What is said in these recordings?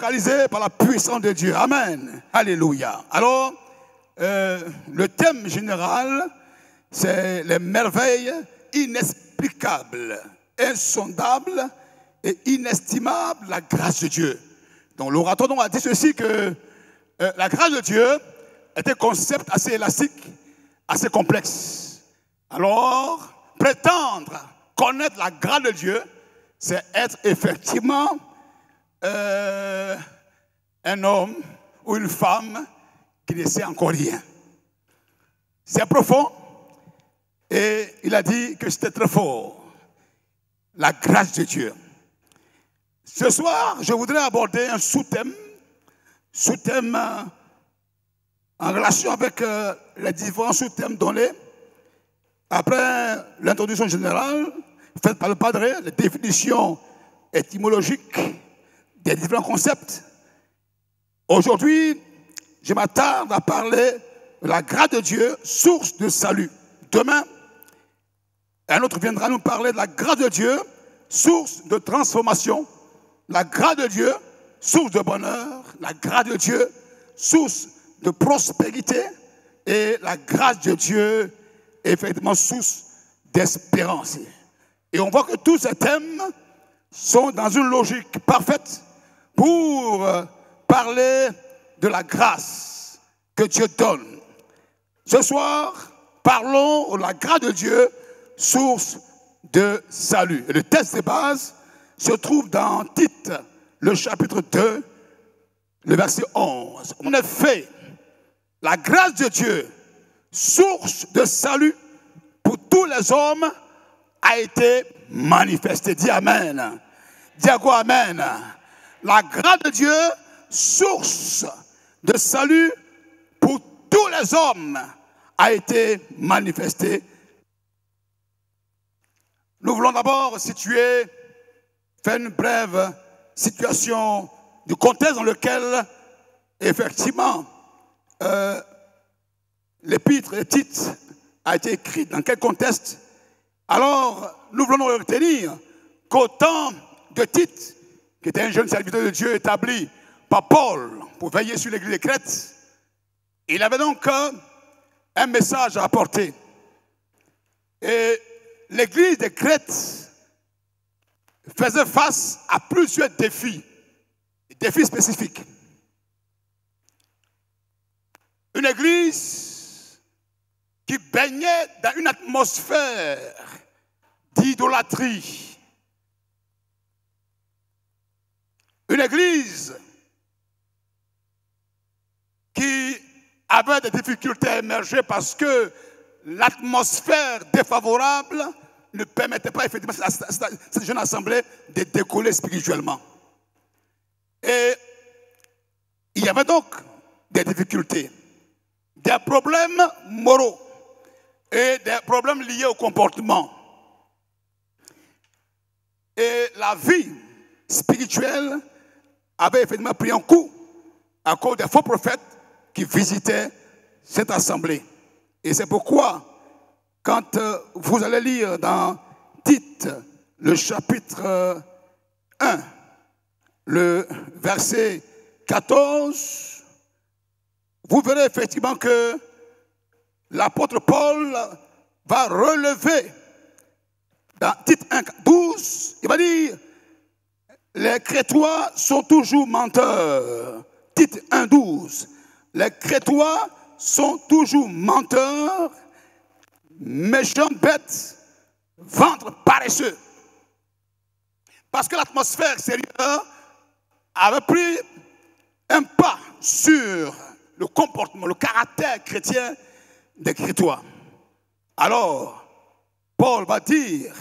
focalisé par la puissance de Dieu. Amen. Alléluia. Alors, le thème général, c'est les merveilles inexplicables, insondables et inestimables, la grâce de Dieu. Donc l'orateur a dit ceci, que la grâce de Dieu est un concept assez élastique, assez complexe. Alors, prétendre connaître la grâce de Dieu, c'est être effectivement un homme ou une femme qui ne sait encore rien. C'est profond et il a dit que c'était très fort. La grâce de Dieu. Ce soir, je voudrais aborder un sous-thème en relation avec les différents sous-thèmes donnés. Après l'introduction générale, faite par le Padre, les définitions étymologiques des différents concepts. Aujourd'hui, je m'attarde à parler de la grâce de Dieu, source de salut. Demain, un autre viendra nous parler de la grâce de Dieu, source de transformation. La grâce de Dieu, source de bonheur. La grâce de Dieu, source de prospérité. Et la grâce de Dieu, effectivement, source d'espérance. Et on voit que tous ces thèmes sont dans une logique parfaite pour parler de la grâce que Dieu donne. Ce soir, parlons de la grâce de Dieu, source de salut. Et le texte de base se trouve dans Tite, le chapitre 2, le verset 11. En effet, la grâce de Dieu, source de salut pour tous les hommes, a été manifestée. Dis Amen. Dis à quoi Amen. La grâce de Dieu, source de salut pour tous les hommes, a été manifestée. Nous voulons d'abord situer, faire une brève situation du contexte dans lequel, effectivement, l'épître de Tite a été écrite. Dans quel contexte? Alors, nous voulons retenir qu'au temps de Tite, qui était un jeune serviteur de Dieu établi par Paul pour veiller sur l'église de Crète, il avait donc un message à apporter. Et l'église de Crète faisait face à plusieurs défis spécifiques. Une église qui baignait dans une atmosphère d'idolâtrie. Une église qui avait des difficultés à émerger parce que l'atmosphère défavorable ne permettait pas effectivement à cette jeune assemblée de décoller spirituellement. Et il y avait donc des difficultés, des problèmes moraux et des problèmes liés au comportement. Et la vie spirituelle avait effectivement pris un coup à cause des faux prophètes qui visitaient cette assemblée. Et c'est pourquoi, quand vous allez lire dans Tite, le chapitre 1, le verset 14, vous verrez effectivement que l'apôtre Paul va relever dans Tite 1, 12, il va dire, les Crétois sont toujours menteurs. Tite 1, 12, les Crétois sont toujours menteurs, méchants bêtes, ventre paresseux. Parce que l'atmosphère extérieure avait pris un pas sur le comportement, le caractère chrétien des Crétois. Alors, Paul va dire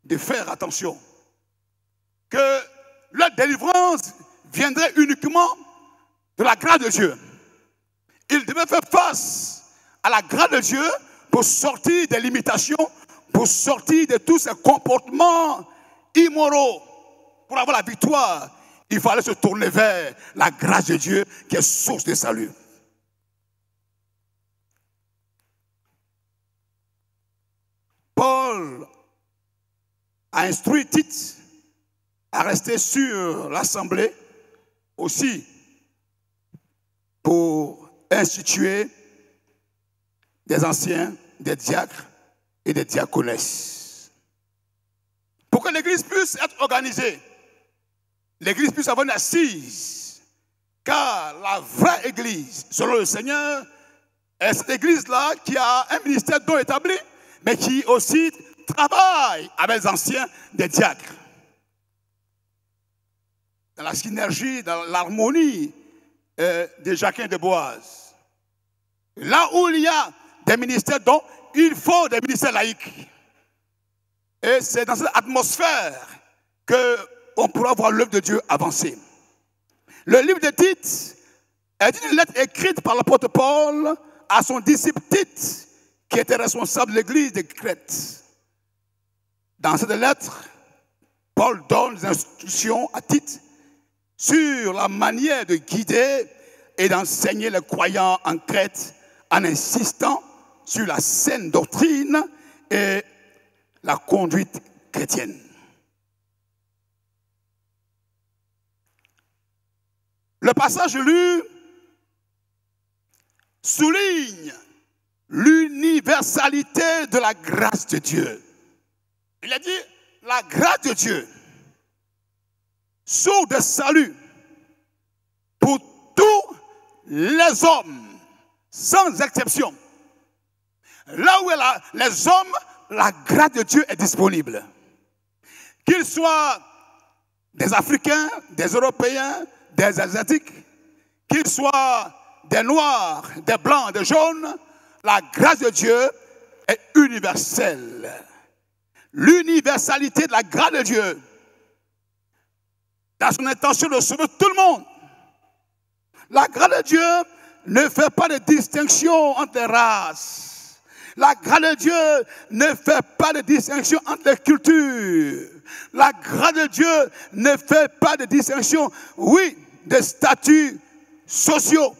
de faire attention, que la délivrance viendrait uniquement de la grâce de Dieu. Il devait faire face à la grâce de Dieu pour sortir des limitations, pour sortir de tous ces comportements immoraux. Pour avoir la victoire, il fallait se tourner vers la grâce de Dieu qui est source de salut. Paul a instruit Tite à rester sur l'assemblée aussi pour instituer des anciens, des diacres et des diaconesses. Pour que l'Église puisse être organisée, l'Église puisse avoir une assise, car la vraie Église, selon le Seigneur, est cette Église-là qui a un ministère dont établi, mais qui aussi travaille avec les anciens des diacres. Dans la synergie, dans l'harmonie de Jacquin de Boaz. Là où il y a des ministères dont il faut des ministères laïques. Et c'est dans cette atmosphère qu'on pourra voir l'œuvre de Dieu avancer. Le livre de Tite est une lettre écrite par l'apôtre Paul à son disciple Tite, qui était responsable de l'église de Crète. Dans cette lettre, Paul donne des instructions à Tite sur la manière de guider et d'enseigner les croyants en Crète en insistant sur la saine doctrine et la conduite chrétienne. Le passage lu souligne l'universalité de la grâce de Dieu. Il a dit, la grâce de Dieu, source de salut pour tous les hommes, sans exception. Là où les hommes, la grâce de Dieu est disponible. Qu'ils soient des Africains, des Européens, des Asiatiques, qu'ils soient des Noirs, des Blancs, des Jaunes, la grâce de Dieu est universelle. L'universalité de la grâce de Dieu, dans son intention de sauver tout le monde. La grâce de Dieu ne fait pas de distinction entre les races. La grâce de Dieu ne fait pas de distinction entre les cultures. La grâce de Dieu ne fait pas de distinction, oui, de statuts sociaux.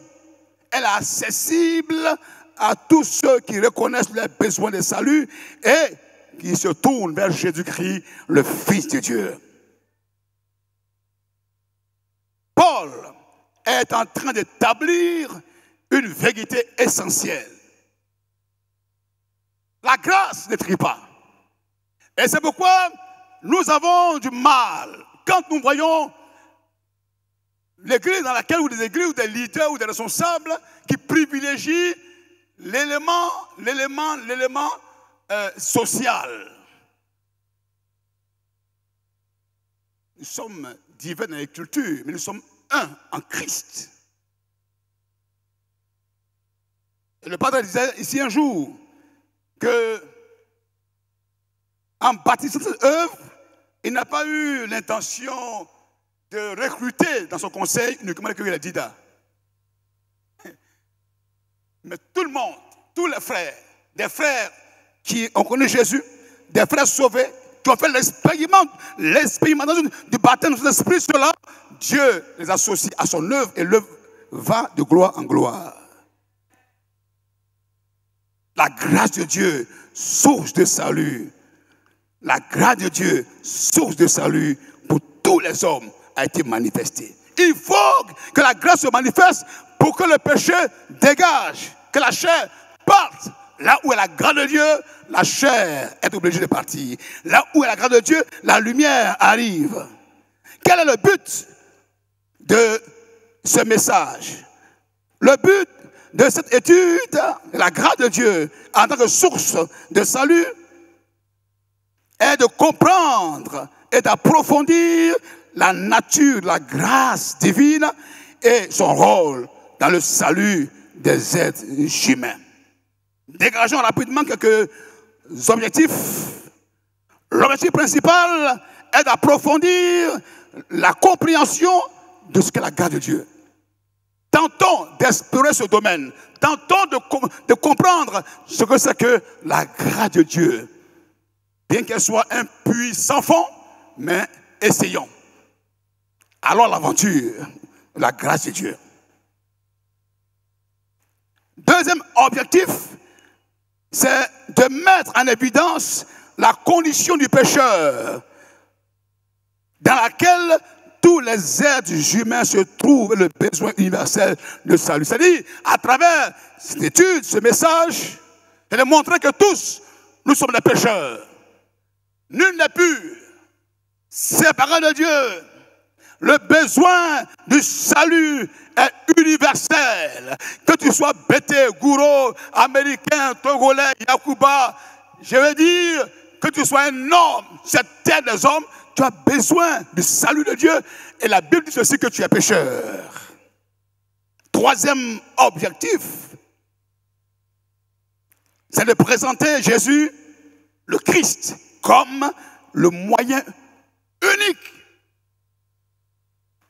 Elle est accessible à tous ceux qui reconnaissent leurs besoins de salut et qui se tournent vers Jésus-Christ, le Fils de Dieu. Paul est en train d'établir une vérité essentielle. La grâce ne trie pas. Et c'est pourquoi nous avons du mal quand nous voyons l'église dans laquelle, ou des églises, ou des leaders, ou des responsables qui privilégient l'élément social. Nous sommes divers dans les cultures, mais nous sommes un en Christ. Et le Padre disait ici un jour que, en bâtissant cette œuvre, il n'a pas eu l'intention de recruter dans son conseil uniquement que les Dida. Mais tout le monde, tous les frères, des frères qui ont connu Jésus, des frères sauvés, qui ont fait l'expérimentation du baptême de l'Esprit, cela, Dieu les associe à son œuvre et l'œuvre va de gloire en gloire. La grâce de Dieu, source de salut. La grâce de Dieu, source de salut pour tous les hommes, a été manifestée. Il faut que la grâce se manifeste pour que le péché dégage, que la chair parte. Là où est la grâce de Dieu, la chair est obligée de partir. Là où est la grâce de Dieu, la lumière arrive. Quel est le but de ce message? Le but de cette étude, la grâce de Dieu en tant que source de salut, est de comprendre et d'approfondir la nature de la grâce divine et son rôle dans le salut des êtres humains. Dégageons rapidement quelques objectifs. L'objectif principal est d'approfondir la compréhension de ce qu'est la grâce de Dieu. Tentons d'explorer ce domaine. Tentons de comprendre ce que c'est que la grâce de Dieu. Bien qu'elle soit un puits sans fond, mais essayons. Allons à l'aventure, la grâce de Dieu. Deuxième objectif, c'est de mettre en évidence la condition du pécheur dans laquelle tous les êtres humains se trouvent le besoin universel de salut. C'est-à-dire, à travers cette étude, ce message, c'est de montrer que tous, nous sommes des pécheurs. Nul n'est pur, séparé de Dieu. Le besoin du salut est universel. Que tu sois Bété, Gouro, Américain, Togolais, Yacouba, je veux dire, que tu sois un homme, cette terre des hommes, tu as besoin du salut de Dieu. Et la Bible dit aussi que tu es pécheur. Troisième objectif, c'est de présenter Jésus, le Christ, comme le moyen unique.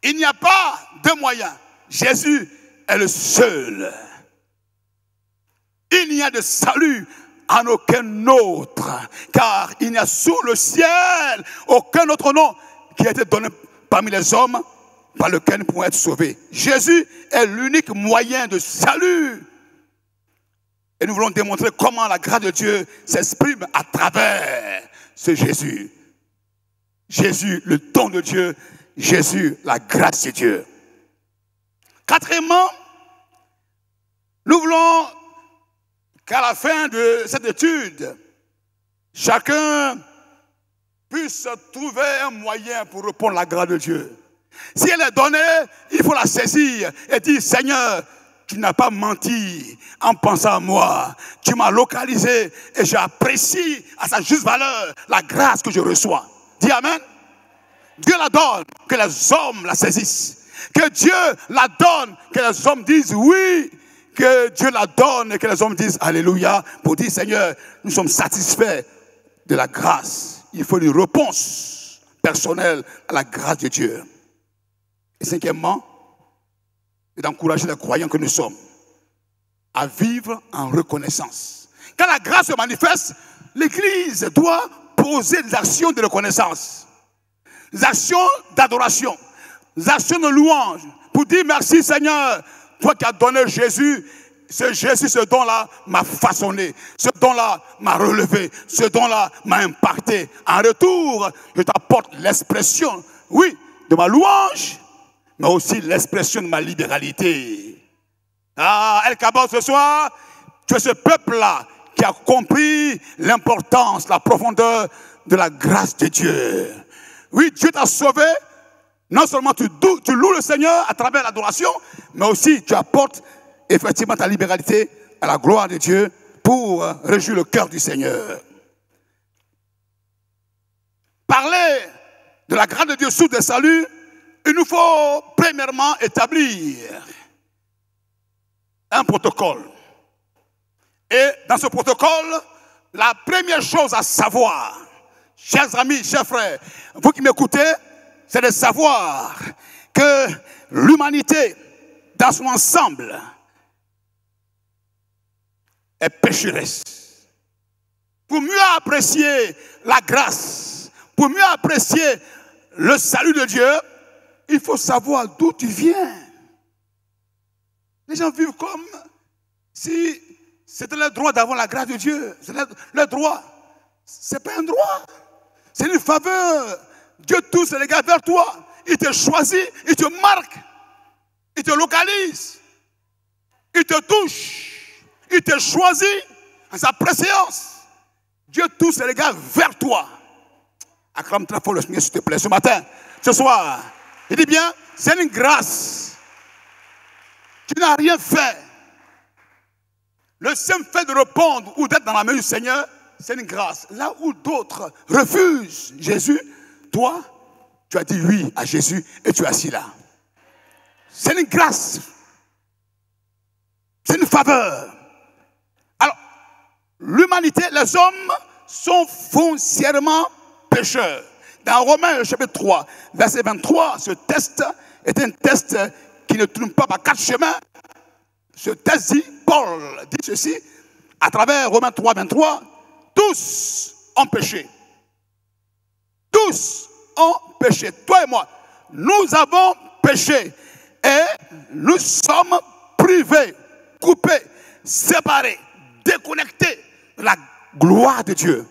Il n'y a pas de moyen. Jésus est le seul. Il n'y a de salut en aucun autre, car il n'y a sous le ciel aucun autre nom qui a été donné parmi les hommes par lequel nous pouvons être sauvés. Jésus est l'unique moyen de salut. Et nous voulons démontrer comment la grâce de Dieu s'exprime à travers ce Jésus. Jésus, le don de Dieu. Jésus, la grâce de Dieu. Quatrièmement, nous voulons qu'à la fin de cette étude, chacun puisse trouver un moyen pour répondre à la grâce de Dieu. Si elle est donnée, il faut la saisir et dire, Seigneur, tu n'as pas menti en pensant à moi. Tu m'as localisé et j'apprécie à sa juste valeur la grâce que je reçois. Dis Amen. Dieu la donne, que les hommes la saisissent. Que Dieu la donne, que les hommes disent oui. Que Dieu la donne et que les hommes disent Alléluia. Pour dire Seigneur, nous sommes satisfaits de la grâce. Il faut une réponse personnelle à la grâce de Dieu. Et cinquièmement, c'est d'encourager les croyants que nous sommes à vivre en reconnaissance. Quand la grâce se manifeste, l'Église doit poser des actions de reconnaissance. Des actions d'adoration, des actions de louange, pour dire merci Seigneur, toi qui as donné Jésus, ce don-là m'a façonné, ce don-là m'a relevé, ce don-là m'a impacté. En retour, je t'apporte l'expression, oui, de ma louange, mais aussi l'expression de ma libéralité. Ah, El Kabod ce soir, tu es ce peuple-là qui a compris l'importance, la profondeur de la grâce de Dieu. Oui, Dieu t'a sauvé. Non seulement tu loues le Seigneur à travers l'adoration, mais aussi tu apportes effectivement ta libéralité à la gloire de Dieu pour réjouir le cœur du Seigneur. Parler de la grâce de Dieu sous des saluts, il nous faut premièrement établir un protocole. Et dans ce protocole, la première chose à savoir, chers amis, chers frères, vous qui m'écoutez, c'est de savoir que l'humanité, dans son ensemble, est pécheresse. Pour mieux apprécier la grâce, pour mieux apprécier le salut de Dieu, il faut savoir d'où tu viens. Les gens vivent comme si c'était leur droit d'avoir la grâce de Dieu. C'est leur droit. Ce n'est pas un droit. C'est une faveur. Dieu touche les gars vers toi. Il te choisit, il te marque, il te localise, il te touche, il te choisit en sa préséance. Dieu touche les gars vers toi. Acclame très fort le Seigneur s'il te plaît ce matin, ce soir. Il dit bien, c'est une grâce. Tu n'as rien fait. Le simple fait de répondre ou d'être dans la main du Seigneur, c'est une grâce. Là où d'autres refusent Jésus, toi, tu as dit oui à Jésus et tu es assis là. C'est une grâce. C'est une faveur. Alors, l'humanité, les hommes sont foncièrement pécheurs. Dans Romains chapitre 3, verset 23, ce test est un test qui ne tourne pas par quatre chemins. Ce test dit, Paul dit ceci, à travers Romains 3, 23, tous ont péché. Tous ont péché. Toi et moi, nous avons péché et nous sommes privés, coupés, séparés, déconnectés de la gloire de Dieu.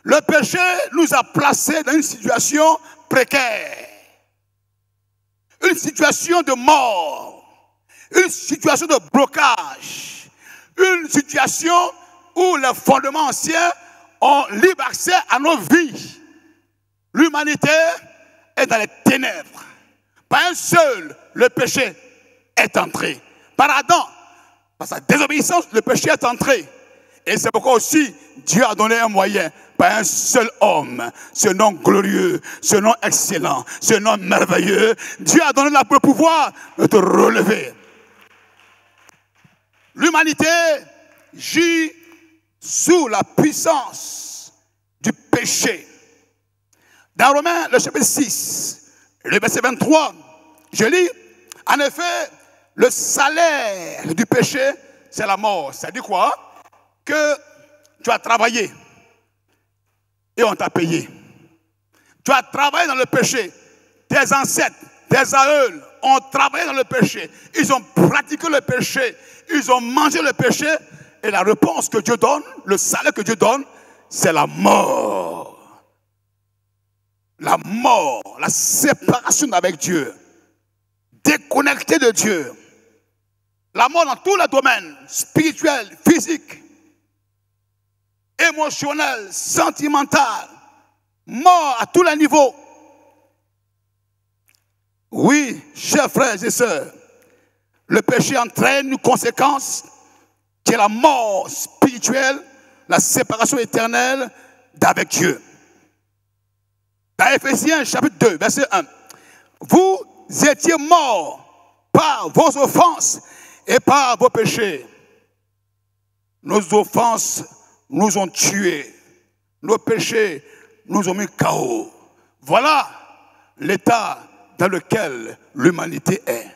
Le péché nous a placés dans une situation précaire. une situation de mort, une situation de blocage, une situation où les fondements anciens ont libre accès à nos vies. L'humanité est dans les ténèbres. Par un seul, le péché est entré. Par Adam, par sa désobéissance, le péché est entré. Et c'est pourquoi aussi Dieu a donné un moyen par un seul homme, ce nom glorieux, ce nom excellent, ce nom merveilleux. Dieu a donné le pouvoir de te relever. L'humanité gît sous la puissance du péché. Dans Romains, le chapitre 6, le verset 23, je lis, en effet, le salaire du péché, c'est la mort. Ça dit quoi? Que tu as travaillé et on t'a payé. Tu as travaillé dans le péché. Tes ancêtres, tes aïeuls ont travaillé dans le péché. Ils ont pratiqué le péché. Ils ont mangé le péché. Et la réponse que Dieu donne, le salaire que Dieu donne, c'est la mort. La mort, la séparation avec Dieu. Déconnecté de Dieu. La mort dans tous les domaines, spirituel, physique, émotionnel, sentimental, mort à tous les niveaux. Oui, chers frères et sœurs, le péché entraîne une conséquence qui est la mort spirituelle, la séparation éternelle d'avec Dieu. Dans Éphésiens chapitre 2, verset 1, vous étiez morts par vos offenses et par vos péchés. Nos offenses nous ont tués. Nos péchés nous ont mis KO. Voilà l'état dans lequel l'humanité est.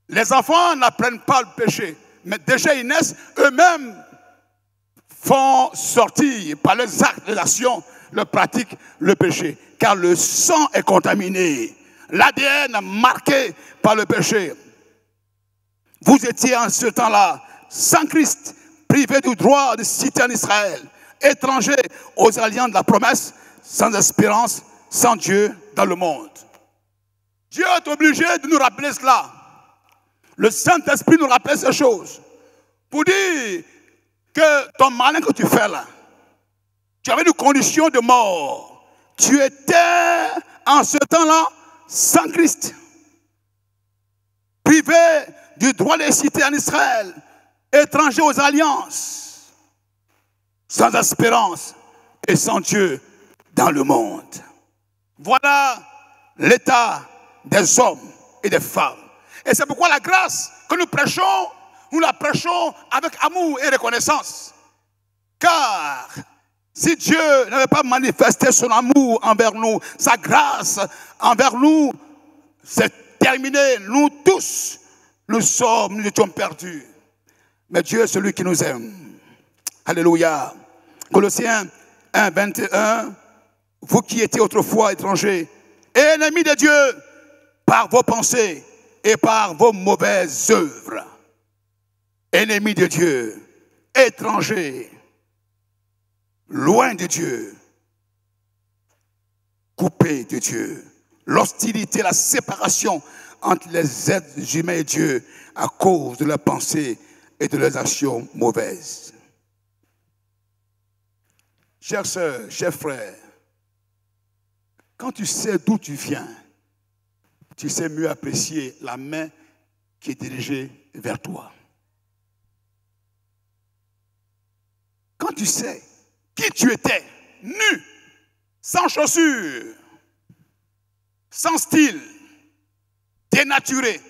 Les enfants n'apprennent pas le péché, mais déjà ils naissent, eux-mêmes font sortir par leurs actes, leurs actions, leurs pratiques, le péché. Car le sang est contaminé. L'ADN marqué par le péché. Vous étiez en ce temps-là sans Christ, privés du droit de cité en Israël, étrangers aux alliances de la promesse, sans espérance, sans Dieu dans le monde. Dieu est obligé de nous rappeler cela. Le Saint-Esprit nous rappelle ces choses. Pour dire que ton malin que tu fais là, tu avais une condition de mort. Tu étais en ce temps-là sans Christ, privé du droit de cité en Israël, étranger aux alliances, sans espérance et sans Dieu dans le monde. Voilà l'état des hommes et des femmes. Et c'est pourquoi la grâce que nous prêchons, nous la prêchons avec amour et reconnaissance. Car si Dieu n'avait pas manifesté son amour envers nous, sa grâce envers nous, c'est terminé. Nous tous, nous étions perdus. Mais Dieu est celui qui nous aime. Alléluia. Colossiens 1, 21. Vous qui étiez autrefois étrangers et ennemis de Dieu par vos pensées et par vos mauvaises œuvres. Ennemis de Dieu, étrangers, loin de Dieu, coupés de Dieu. L'hostilité, la séparation entre les êtres humains et Dieu à cause de leurs pensées et de leurs actions mauvaises. Chères sœurs, chers frères, quand tu sais d'où tu viens, tu sais mieux apprécier la main qui est dirigée vers toi. Quand tu sais qui tu étais, nu, sans chaussures, sans style, dénaturé,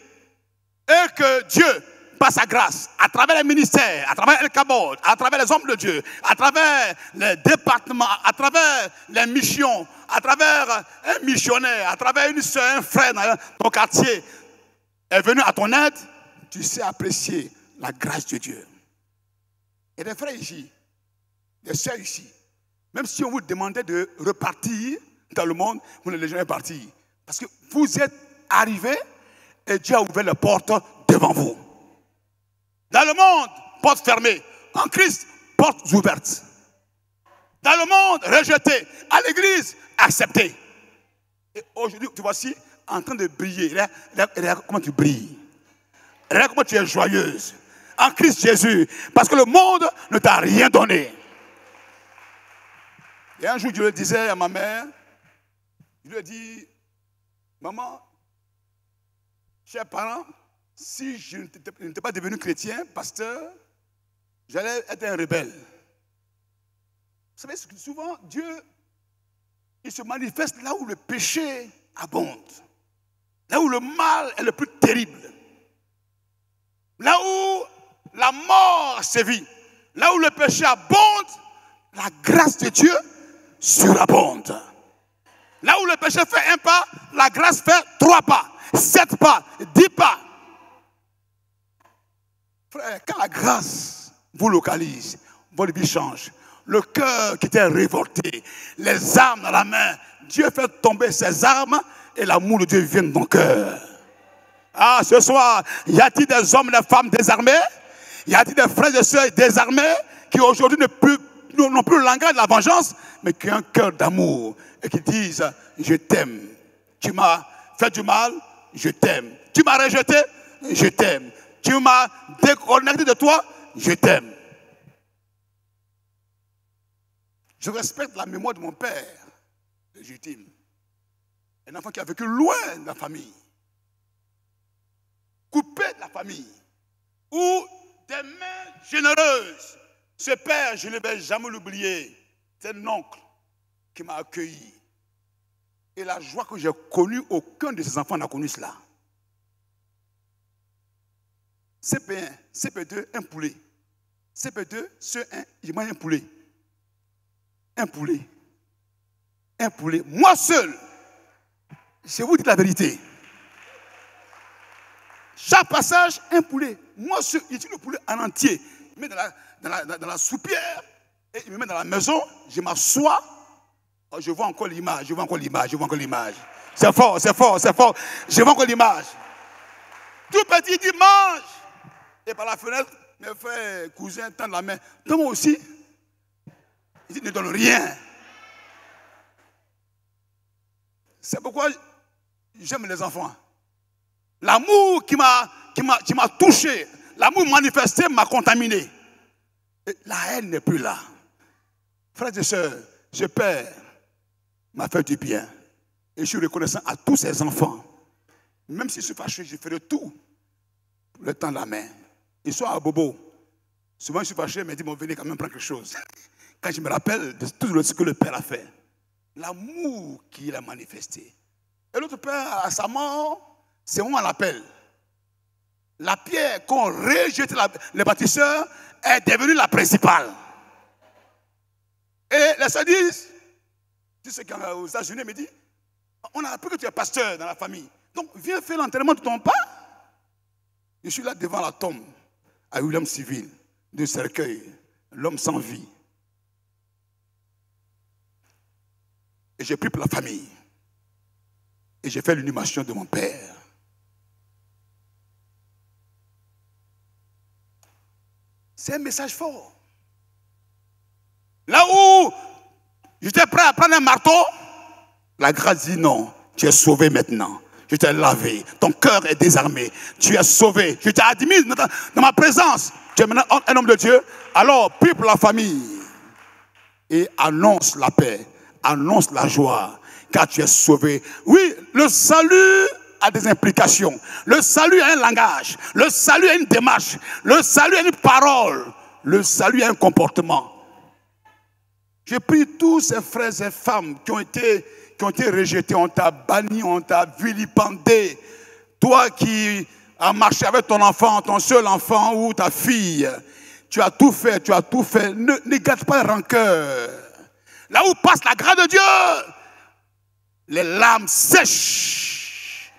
et que Dieu, par sa grâce, à travers les ministères, à travers El Kabod, à travers les hommes de Dieu, à travers les départements, à travers les missions, à travers un missionnaire, à travers une soeur, un frère dans ton quartier, est venu à ton aide, tu sais apprécier la grâce de Dieu. Et des frères ici, des sœurs ici, même si on vous demandait de repartir dans le monde, vous n'allez jamais partir. Parce que vous êtes arrivés et Dieu a ouvert les portes devant vous. Dans le monde, portes fermées. En Christ, portes ouvertes. Dans le monde, rejeté. À l'église, accepté. Et aujourd'hui, tu vois, en train de briller. Regarde comment tu brilles. Regarde comment tu es joyeuse. En Christ Jésus. Parce que le monde ne t'a rien donné. Et un jour, je le disais à ma mère, je lui ai dit, maman, chers parents, si je n'étais pas devenu chrétien, pasteur, j'allais être un rebelle. Vous savez, souvent, Dieu, il se manifeste là où le péché abonde. Là où le mal est le plus terrible. Là où la mort sévit. Là où le péché abonde, la grâce de Dieu surabonde. Là où le péché fait un pas, la grâce fait 3 pas, 7 pas, 10 pas. Frère, quand la grâce vous localise, votre vie change. Le cœur qui était révolté, les armes dans la main, Dieu fait tomber ses armes et l'amour de Dieu vient dans ton cœur. Ah, ce soir, y a-t-il des hommes et des femmes désarmés? Y a-t-il des frères et sœurs désarmés qui aujourd'hui n'ont plus le langage de la vengeance, mais qui ont un cœur d'amour et qui disent, je t'aime. Tu m'as fait du mal, je t'aime. Tu m'as rejeté, je t'aime. Tu m'as déconnecté de toi, je t'aime. Je respecte la mémoire de mon père légitime. Un enfant qui a vécu loin de la famille. Coupé de la famille. Ou des mains généreuses. Ce père, je ne vais jamais l'oublier. C'est un oncle qui m'a accueilli. Et la joie que j'ai connue, aucun de ses enfants n'a connu cela. CP1, CP2, un poulet. CP2, CE1, il mange un poulet. Un poulet. Un poulet. Moi seul, je vous dis la vérité. Chaque passage, un poulet. Moi seul, il tue le poulet en entier. Il met dans la soupière et il me met dans la maison. Je m'assois. Oh, je vois encore l'image, je vois encore l'image, je vois encore l'image. C'est fort, c'est fort, c'est fort. Je vois encore l'image. Tout petit, il dit mange. Et par la fenêtre, mes frères, cousins tendent la main. Donne-moi aussi. Il dit ne donne rien. C'est pourquoi j'aime les enfants. L'amour qui m'a touché, l'amour manifesté m'a contaminé. Et la haine n'est plus là. Frères et sœurs, ce père m'a fait du bien. Et je suis reconnaissant à tous ces enfants. Même si je suis fâché, je ferai tout pour le tendre la main. Ils sont à Bobo. Souvent je suis fâché, mais ils disent, bon, venez quand même prendre quelque chose. Quand je me rappelle de tout ce que le père a fait. L'amour qu'il a manifesté. Et l'autre père, à sa mort, c'est moi l'appel. La pierre qu'ont rejeté les bâtisseurs est devenue la principale. Et les sœurs disent, tu sais qu'aux États-Unis, me dit, on a appris que tu es pasteur dans la famille. Donc viens faire l'enterrement de ton père. Je suis là devant la tombe à William Civil, de cercueil, l'homme sans vie. Et j'ai pris pour la famille. Et j'ai fait l'inhumation de mon père. C'est un message fort. Là où j'étais prêt à prendre un marteau, la grâce dit non, tu es sauvé maintenant. Je t'ai lavé, ton cœur est désarmé, tu es sauvé, je t'ai admis dans ma présence. Tu es maintenant un homme de Dieu. Alors, prie pour la famille et annonce la paix, annonce la joie, car tu es sauvé. Oui, le salut a des implications. Le salut a un langage, le salut a une démarche, le salut a une parole, le salut a un comportement. Je prie tous ces frères et femmes qui ont été rejetés, on t'a banni, on t'a vilipendé. Toi qui as marché avec ton enfant, ton seul enfant ou ta fille, tu as tout fait, tu as tout fait. Ne garde pas la rancœur. Là où passe la grâce de Dieu, les larmes sèchent.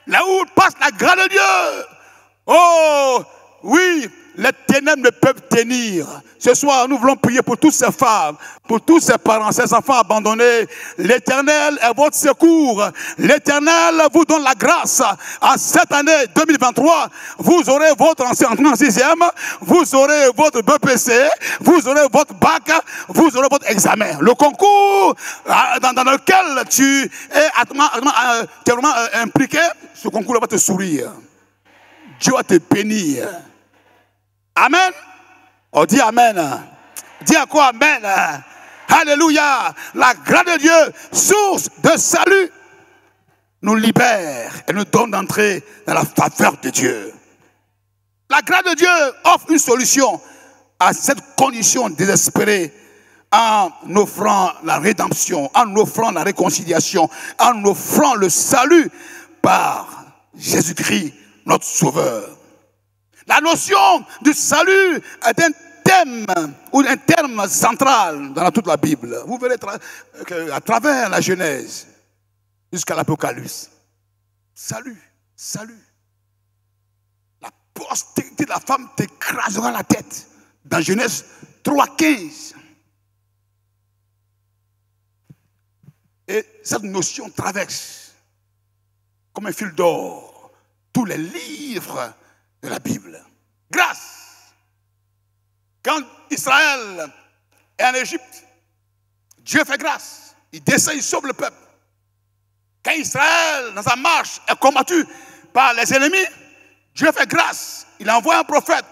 Là où passe la grâce de Dieu, oh oui, les ténèbres eux-mêmes ne peuvent tenir. Ce soir, nous voulons prier pour toutes ces femmes, pour tous ces parents, ces enfants abandonnés. L'Éternel est votre secours. L'Éternel vous donne la grâce. En cette année 2023, vous aurez votre entrée en sixième, vous aurez votre BPC, vous aurez votre bac, vous aurez votre examen. Le concours dans lequel tu es vraiment impliqué, ce concours va te sourire. Dieu va te bénir. Amen. On dit Amen. Dis à quoi Amen. Alléluia. La grâce de Dieu, source de salut, nous libère et nous donne d'entrer dans la faveur de Dieu. La grâce de Dieu offre une solution à cette condition désespérée en offrant la rédemption, en offrant la réconciliation, en offrant le salut par Jésus-Christ, notre Sauveur. La notion du salut est un thème ou un terme central dans toute la Bible. Vous verrez à travers la Genèse jusqu'à l'Apocalypse. Salut, salut. La postérité de la femme t'écrasera la tête. Dans Genèse 3,15. Et cette notion traverse comme un fil d'or tous les livres de la Bible. Grâce. Quand Israël est en Égypte, Dieu fait grâce. Il descend, il sauve le peuple. Quand Israël, dans sa marche, est combattu par les ennemis, Dieu fait grâce. Il envoie un prophète.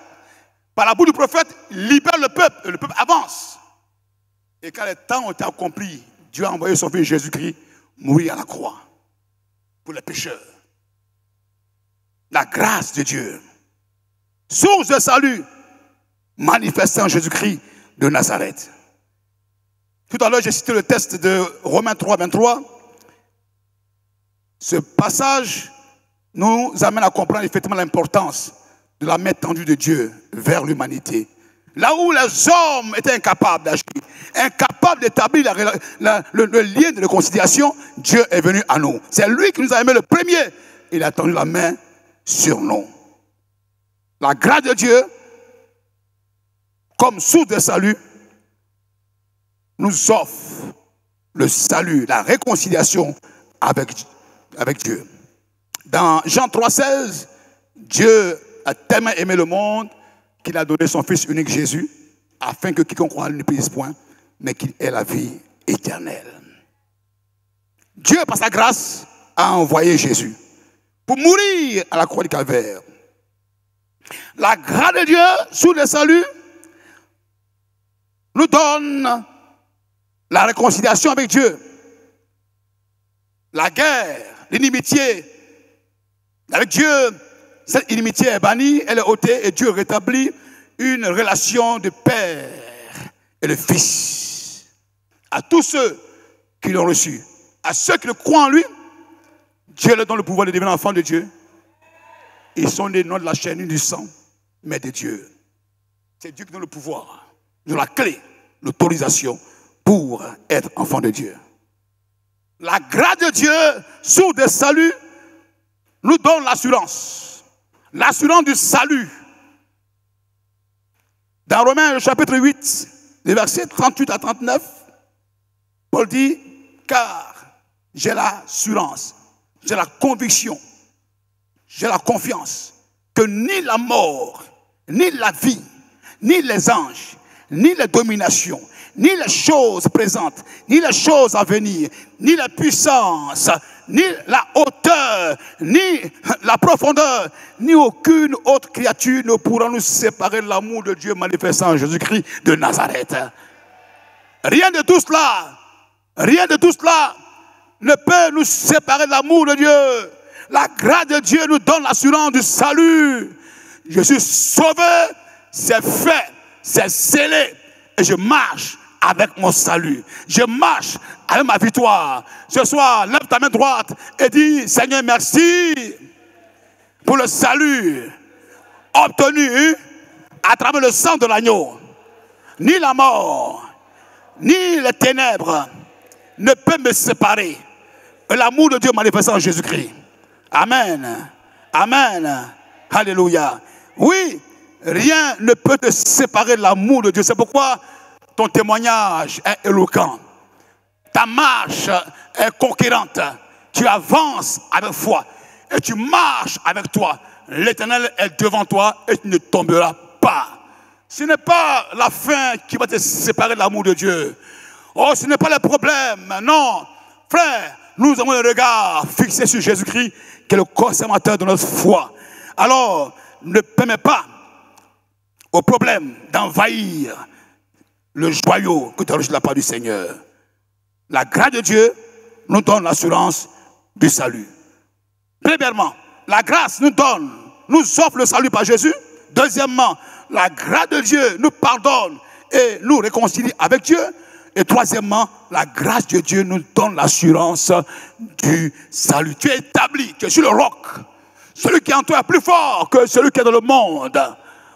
Par la bouche du prophète, il libère le peuple. Et le peuple avance. Et quand les temps ont été accomplis, Dieu a envoyé son fils Jésus-Christ mourir à la croix pour les pécheurs. La grâce de Dieu, source de salut, manifestée en Jésus-Christ de Nazareth. Tout à l'heure, j'ai cité le texte de Romains 3, 23. Ce passage nous amène à comprendre effectivement l'importance de la main tendue de Dieu vers l'humanité. Là où les hommes étaient incapables d'agir, incapables d'établir le lien de réconciliation, Dieu est venu à nous. C'est lui qui nous a aimés le premier. Il a tendu la main sur nous. La grâce de Dieu, comme source de salut, nous offre le salut, la réconciliation avec Dieu. Dans Jean 3,16, Dieu a tellement aimé le monde qu'il a donné son Fils unique Jésus, afin que quiconque croit en lui ne périsse point, mais qu'il ait la vie éternelle. Dieu, par sa grâce, a envoyé Jésus pour mourir à la croix du Calvaire. La grâce de Dieu, sous le salut, nous donne la réconciliation avec Dieu. La guerre, l'inimitié avec Dieu, cette inimitié est bannie, elle est ôtée et Dieu rétablit une relation de père et de fils. À tous ceux qui l'ont reçu, à ceux qui le croient en lui, Dieu leur donne le pouvoir de devenir enfants de Dieu. Ils sont nés non de la chair ni du sang, mais de Dieu. C'est Dieu qui donne le pouvoir, la clé, l'autorisation pour être enfant de Dieu. La grâce de Dieu, source de salut, nous donne l'assurance. L'assurance du salut. Dans Romains chapitre 8, les versets 38 à 39, Paul dit, car j'ai l'assurance, j'ai la conviction, j'ai la confiance que ni la mort, ni la vie, ni les anges, ni les dominations, ni les choses présentes, ni les choses à venir, ni la puissance, ni la hauteur, ni la profondeur, ni aucune autre créature ne pourra nous séparer de l'amour de Dieu manifesté en Jésus-Christ de Nazareth. Rien de tout cela ne peut nous séparer de l'amour de Dieu. La grâce de Dieu nous donne l'assurance du salut. Je suis sauvé, c'est fait, c'est scellé, et je marche avec mon salut. Je marche avec ma victoire. Ce soir, lève ta main droite et dis, Seigneur, merci pour le salut obtenu à travers le sang de l'agneau. Ni la mort, ni les ténèbres ne peuvent me séparer de l'amour de Dieu manifesté en Jésus-Christ. Amen. Amen. Alléluia. Oui, rien ne peut te séparer de l'amour de Dieu. C'est pourquoi ton témoignage est éloquent. Ta marche est conquérante. Tu avances avec foi et tu marches avec toi. L'Éternel est devant toi et tu ne tomberas pas. Ce n'est pas la fin qui va te séparer de l'amour de Dieu. Oh, ce n'est pas le problème. Non, frère, nous avons le regard fixé sur Jésus-Christ, qui est le consommateur de notre foi. Alors, ne permets pas au problème d'envahir le joyau que tu as reçu de la part du Seigneur. La grâce de Dieu nous donne l'assurance du salut. Premièrement, la grâce nous offre le salut par Jésus. Deuxièmement, la grâce de Dieu nous pardonne et nous réconcilie avec Dieu. Et troisièmement, la grâce de Dieu nous donne l'assurance du salut. Tu es établi, tu es sur le roc. Celui qui est en toi est plus fort que celui qui est dans le monde.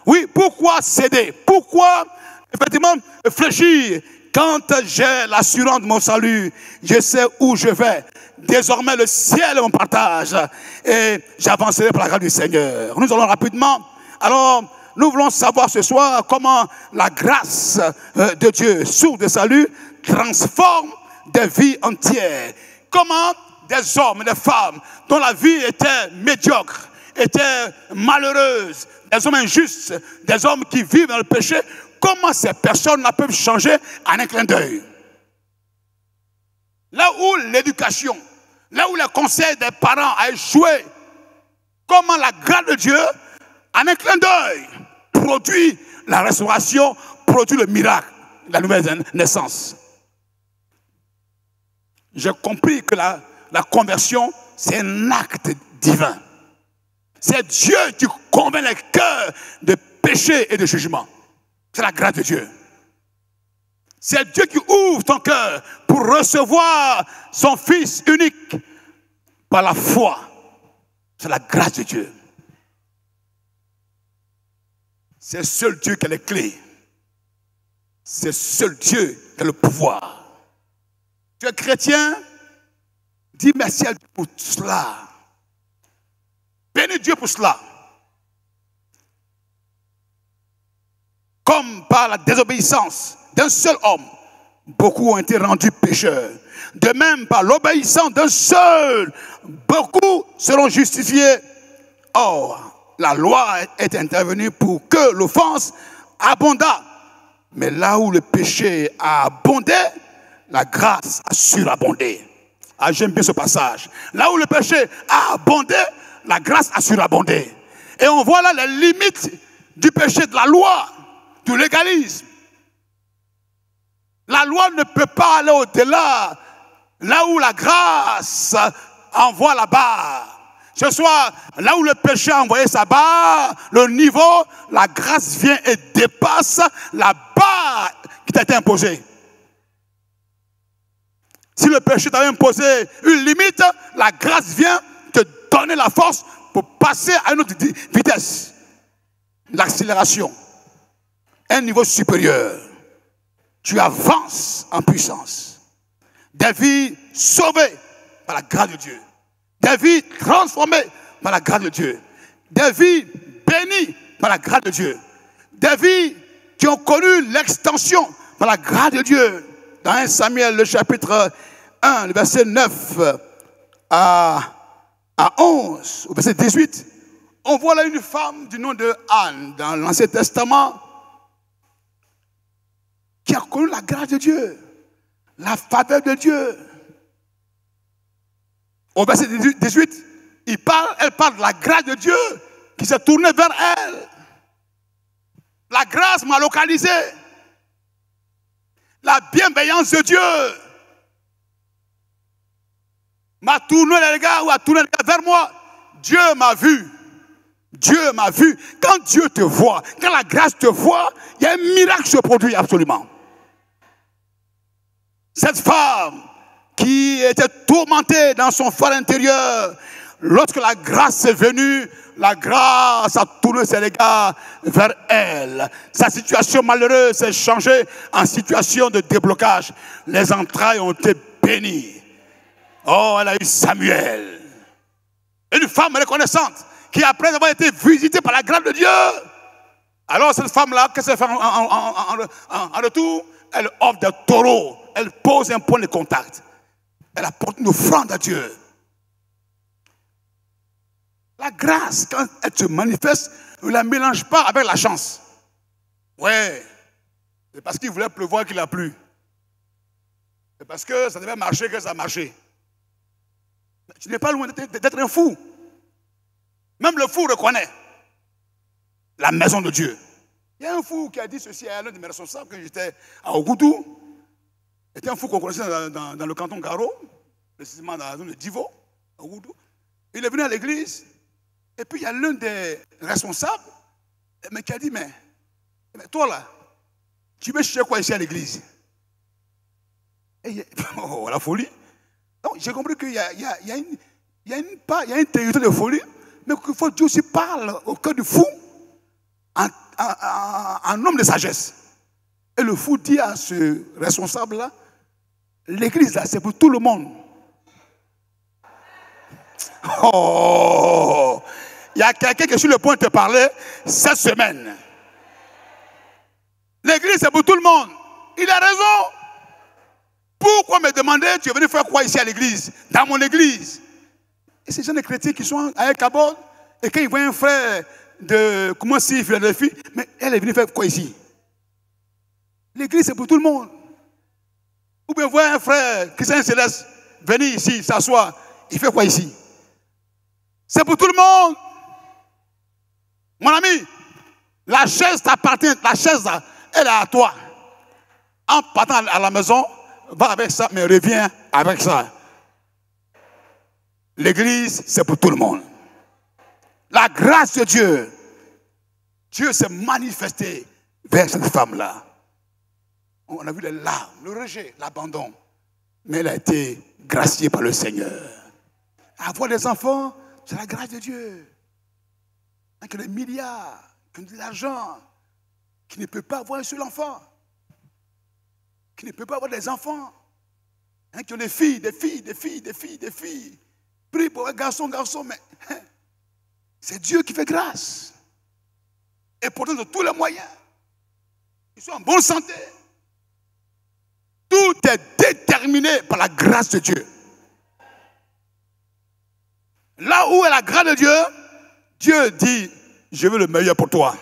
Oui, pourquoi céder? Pourquoi, effectivement, fléchir? Quand j'ai l'assurance de mon salut, je sais où je vais. Désormais, le ciel est mon partage. Et j'avancerai par la grâce du Seigneur. Nous allons rapidement. Alors, nous voulons savoir ce soir comment la grâce de Dieu, source de salut, transforme des vies entières. Comment des hommes et des femmes dont la vie était médiocre, était malheureuse, des hommes injustes, des hommes qui vivent dans le péché, comment ces personnes peuvent changer en un clin d'œil. Là où l'éducation, là où le conseil des parents a échoué, comment la grâce de Dieu, en un clin d'œil, produit la restauration, produit le miracle, la nouvelle naissance. J'ai compris que la conversion, c'est un acte divin. C'est Dieu qui convainc les cœurs de péché et de jugement. C'est la grâce de Dieu. C'est Dieu qui ouvre ton cœur pour recevoir son Fils unique par la foi. C'est la grâce de Dieu. C'est seul Dieu qui a les clés. C'est seul Dieu qui a le pouvoir. Tu es chrétien, dis merci à Dieu pour cela. Bénis Dieu pour cela. Comme par la désobéissance d'un seul homme, beaucoup ont été rendus pécheurs. De même, par l'obéissance d'un seul, beaucoup seront justifiés. Or, la loi est intervenue pour que l'offense abondât. Mais là où le péché a abondé, la grâce a surabondé. Ah, j'aime bien ce passage. Là où le péché a abondé, la grâce a surabondé. Et on voit là les limites du péché, de la loi, du légalisme. La loi ne peut pas aller au-delà. Là où la grâce envoie la barre. Ce soir, là où le péché a envoyé sa barre, le niveau, la grâce vient et dépasse la barre qui t'a été imposée. Si le péché t'a imposé une limite, la grâce vient te donner la force pour passer à une autre vitesse. L'accélération. Un niveau supérieur. Tu avances en puissance. Des vies sauvées par la grâce de Dieu. Des vies transformées par la grâce de Dieu. Des vies bénies par la grâce de Dieu. Des vies qui ont connu l'extension par la grâce de Dieu. Dans 1 Samuel, le chapitre 1, le verset 9 à 11, au verset 18, on voit là une femme du nom de Anne dans l'Ancien Testament qui a connu la grâce de Dieu, la faveur de Dieu. Au verset 18, elle parle de la grâce de Dieu qui s'est tournée vers elle. La grâce m'a localisé. La bienveillance de Dieu m'a tourné les regards ou a tourné les regards vers moi. Dieu m'a vu. Dieu m'a vu. Quand Dieu te voit, quand la grâce te voit, il y a un miracle qui se produit absolument. Cette femme qui était tourmentée dans son fort intérieur, lorsque la grâce est venue, la grâce a tourné ses regards vers elle. Sa situation malheureuse s'est changée en situation de déblocage. Les entrailles ont été bénies. Oh, elle a eu Samuel. Une femme reconnaissante qui, après avoir été visitée par la grâce de Dieu, Alors cette femme-là, qu'est-ce qu'elle fait en retour? Elle offre des taureaux. Elle pose un point de contact. Elle apporte une offrande à Dieu. La grâce, quand elle se manifeste, ne la mélange pas avec la chance. Ouais, c'est parce qu'il voulait pleuvoir qu'il a plu. C'est parce que ça devait marcher que ça a marché. Tu n'es pas loin d'être un fou. Même le fou reconnaît la maison de Dieu. Il y a un fou qui a dit ceci à l'un de mes responsables quand j'étais à Ogoudou. C'était un fou qu'on connaissait dans le canton Garo, précisément dans la zone de Divo, à Ogoudou. Il est venu à l'église, et puis il y a l'un des responsables qui a dit, mais toi là, tu veux chercher quoi ici à l'église? Oh, la folie. Donc j'ai compris qu'il y a un territoire de folie, mais qu'il faut que Dieu aussi parle au cœur du fou en homme de sagesse. Et le fou dit à ce responsable-là, l'église là, c'est pour tout le monde. Oh, il y a quelqu'un qui est sur le point de te parler cette semaine. L'église, c'est pour tout le monde. Il a raison. Pourquoi me demander, tu es venu faire quoi ici à l'église? Dans mon église. Et ces gens de chrétiens qui sont à El Kabod, et quand ils voient un frère de, comment si, Philadelphie, mais elle est venue faire quoi ici? L'église, c'est pour tout le monde. Ou bien voir un frère, Christian Céleste, venir ici, s'asseoir, il fait quoi ici? C'est pour tout le monde. Mon ami, la chaise t'appartient, la chaise, elle est à toi. En partant à la maison, va avec ça, mais reviens avec ça. L'église, c'est pour tout le monde. La grâce de Dieu, Dieu s'est manifesté vers cette femme-là. On a vu les larmes, le rejet, l'abandon. Mais elle a été graciée par le Seigneur. Avoir des enfants, c'est la grâce de Dieu. Que les milliards, que de l'argent, qui ne peut pas avoir un seul enfant, qui ne peut pas avoir des enfants, qui ont des filles. Prie pour un garçon, mais c'est Dieu qui fait grâce. Et pourtant, de tous les moyens, ils sont en bonne santé. Tout est déterminé par la grâce de Dieu. Là où est la grâce de Dieu, Dieu dit, je veux le meilleur pour toi.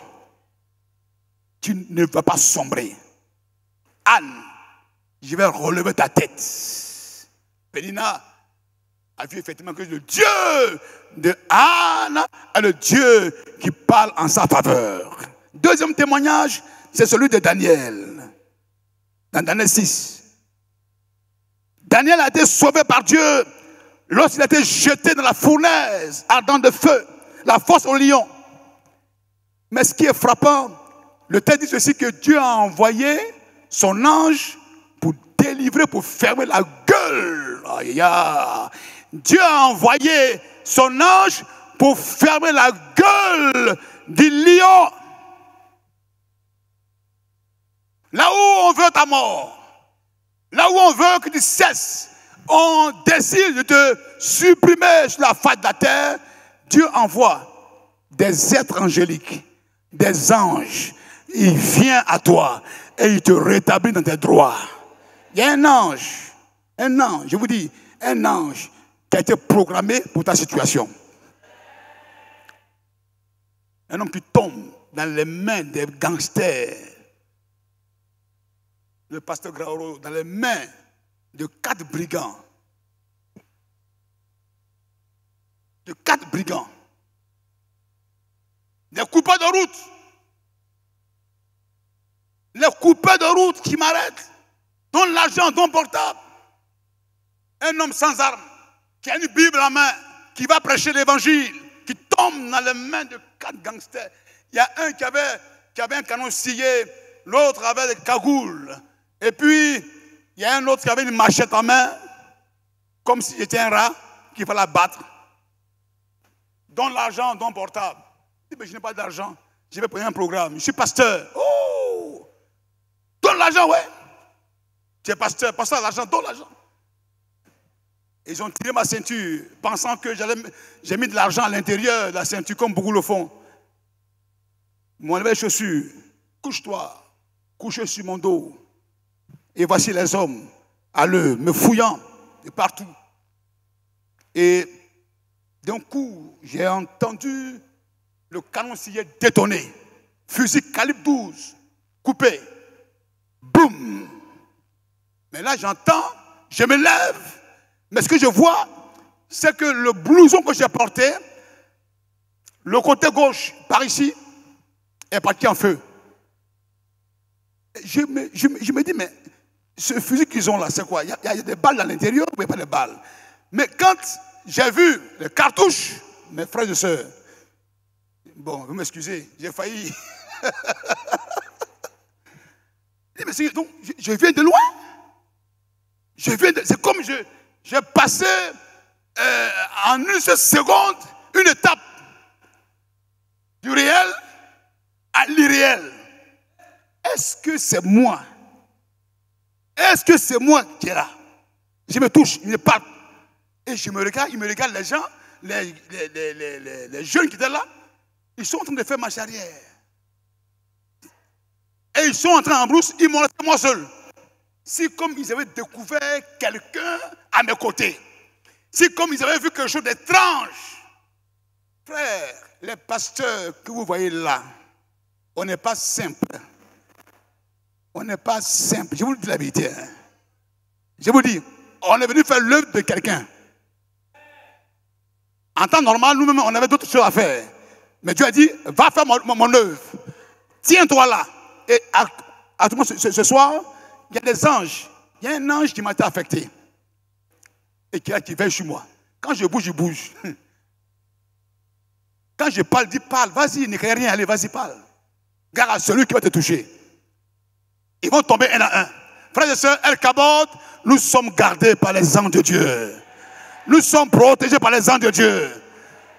Tu ne vas pas sombrer. Anne, je vais relever ta tête. Pénina a vu effectivement que le Dieu de Anne est le Dieu qui parle en sa faveur. Deuxième témoignage, c'est celui de Daniel. Dans Daniel 6. Daniel a été sauvé par Dieu lorsqu'il a été jeté dans la fournaise ardente de feu, la fosse au lion. Mais ce qui est frappant, le texte dit ceci, que Dieu a envoyé son ange pour délivrer, pour fermer la gueule. Aïe, aïe. Dieu a envoyé son ange pour fermer la gueule du lion. Là où on veut ta mort, là où on veut que tu cesses, on décide de te supprimer sur la face de la terre, Dieu envoie des êtres angéliques, des anges. Il vient à toi et il te rétablit dans tes droits. Il y a un ange, je vous dis, un ange qui a été programmé pour ta situation. Un homme qui tombe dans les mains des gangsters. Le pasteur Graoro, dans les mains de 4 brigands. De 4 brigands. Des coupeurs de route. Les coupeurs de route qui m'arrêtent, dont l'argent, dont portable. Un homme sans armes, qui a une Bible en main, qui va prêcher l'évangile, qui tombe dans les mains de 4 gangsters. Il y a un qui avait un canon scié, l'autre avait des cagoules. Et puis, il y a un autre qui avait une machette en main, comme si j'étais un rat, qu'il fallait battre. Donne l'argent, donne portable. Il dit, mais je n'ai pas d'argent, je vais prendre un programme, je suis pasteur. Oh! Donne l'argent, ouais. Tu es pasteur, pasteur l'argent, donne l'argent. Ils ont tiré ma ceinture, pensant que j'ai mis de l'argent à l'intérieur de la ceinture, comme beaucoup le font. m'enlever les chaussures, couche-toi, couché sur mon dos. Et voici les hommes, à l'eux, me fouillant de partout. Et d'un coup, j'ai entendu le canoncier détonner. Fusil calibre 12, coupé. Boum! Mais là, j'entends, je me lève. Mais ce que je vois, c'est que le blouson que j'ai porté, le côté gauche, par ici, est parti en feu. Je me dis, mais ce fusil qu'ils ont là, c'est quoi? Il y a des balles à l'intérieur ou il n'y a pas de balles? Mais quand j'ai vu les cartouches, mes frères et sœurs, bon, vous m'excusez, j'ai failli. Donc, je viens de loin. C'est comme j'ai passé en une seule seconde une étape du réel à l'irréel. Est-ce que c'est moi? Est-ce que c'est moi qui est là? Je me touche, il me parle. Et je me regarde, il me regarde, les gens, les jeunes qui étaient là, ils sont en train de faire marche arrière. Et ils sont entrés en brousse, ils m'ont laissé moi seul. Si comme ils avaient découvert quelqu'un à mes côtés, si comme ils avaient vu quelque chose d'étrange, frère, les pasteurs que vous voyez là, on n'est pas simple. On n'est pas simple. Je vous dis la vérité. Hein. Je vous dis, on est venu faire l'œuvre de quelqu'un. En temps normal, nous-mêmes, on avait d'autres choses à faire. Mais Dieu a dit, va faire mon œuvre. Tiens-toi là. Et à tout le monde, ce soir, il y a des anges. Il y a un ange qui m'a été affecté. Et qui veille sur moi. Quand je bouge, je bouge. Quand je parle, dis parle. Vas-y, ne crée rien, allez, vas-y, parle. Garde à celui qui va te toucher. Ils vont tomber un à un. Frères et sœurs, El Kabod, nous sommes gardés par les anges de Dieu. Nous sommes protégés par les anges de Dieu.